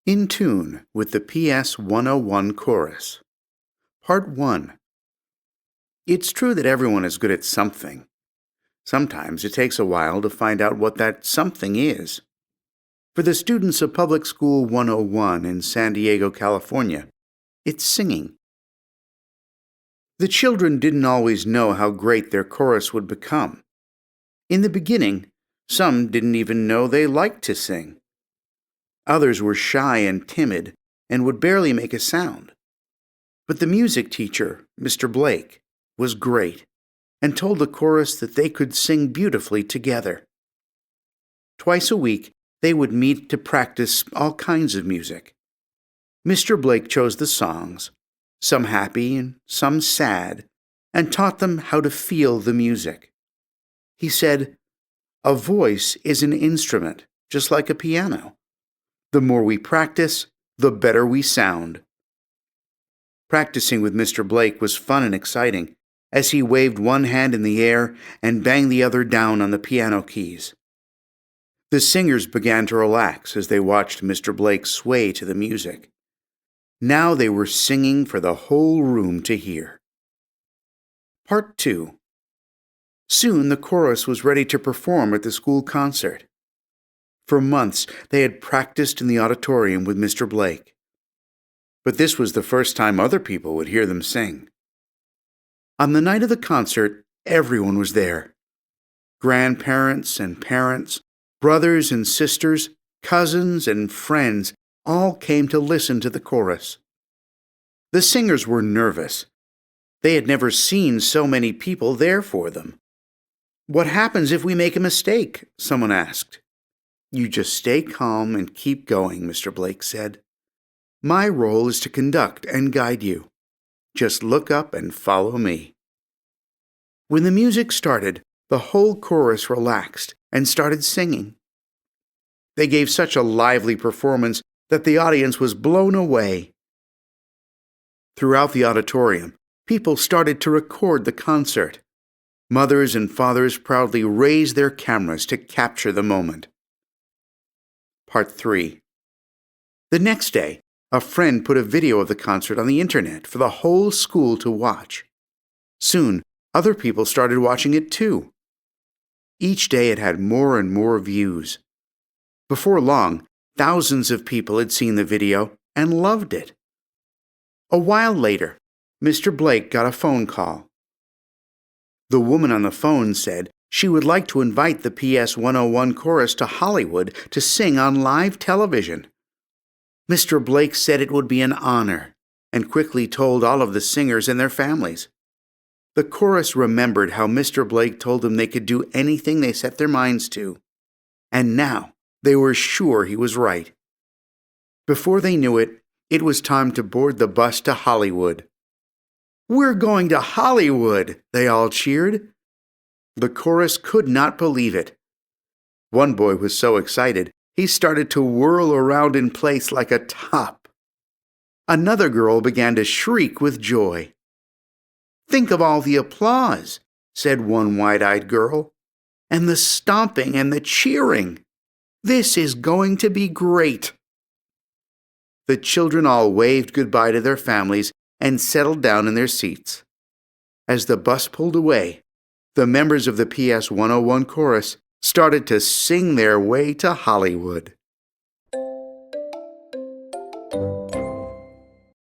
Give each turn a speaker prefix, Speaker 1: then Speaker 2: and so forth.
Speaker 1: In tune with the PS 101 chorus. Part 1. It's true that everyone is good at something. Sometimes it takes a while to find out what that something is. For the students of Public School 101 in San Diego, California, it's singing. The children didn't always know how great their chorus would become. In the beginning, some didn't even know they liked to sing. Others were shy and timid and would barely make a sound. But the music teacher, Mr. Blake, was great and told the chorus that they could sing beautifully together. Twice a week, they would meet to practice all kinds of music. Mr. Blake chose the songs, some happy and some sad, and taught them how to feel the music. He said, "A voice is an instrument, just like a piano. The more we practice, the better we sound." Practicing with Mr. Blake was fun and exciting, as he waved one hand in the air and banged the other down on the piano keys. The singers began to relax as they watched Mr. Blake sway to the music. Now they were singing for the whole room to hear. Part 2. Soon the chorus was ready to perform at the school concert. For months, they had practiced in the auditorium with Mr. Blake. But this was the first time other people would hear them sing. On the night of the concert, everyone was there. Grandparents and parents, brothers and sisters, cousins and friends all came to listen to the chorus. The singers were nervous. They had never seen so many people there for them. "What happens if we make a mistake?" someone asked. "You just stay calm and keep going," Mr. Blake said. "My role is to conduct and guide you. Just look up and follow me." When the music started, the whole chorus relaxed and started singing. They gave such a lively performance that the audience was blown away. Throughout the auditorium, people started to record the concert. Mothers and fathers proudly raised their cameras to capture the moment. Part 3. The next day, a friend put a video of the concert on the internet for the whole school to watch. Soon, other people started watching it too. Each day it had more and more views. Before long, thousands of people had seen the video and loved it. A while later, Mr. Blake got a phone call. The woman on the phone said she would like to invite the PS 101 chorus to Hollywood to sing on live television. Mr. Blake said it would be an honor and quickly told all of the singers and their families. The chorus remembered how Mr. Blake told them they could do anything they set their minds to, and now they were sure he was right. Before they knew it, it was time to board the bus to Hollywood. "We're going to Hollywood!" they all cheered. The chorus could not believe it. One boy was so excited, he started to whirl around in place like a top. Another girl began to shriek with joy. "Think of all the applause," said one wide-eyed girl, "and the stomping and the cheering. This is going to be great." The children all waved goodbye to their families and settled down in their seats. As the bus pulled away, the members of the PS 101 chorus started to sing their way to Hollywood.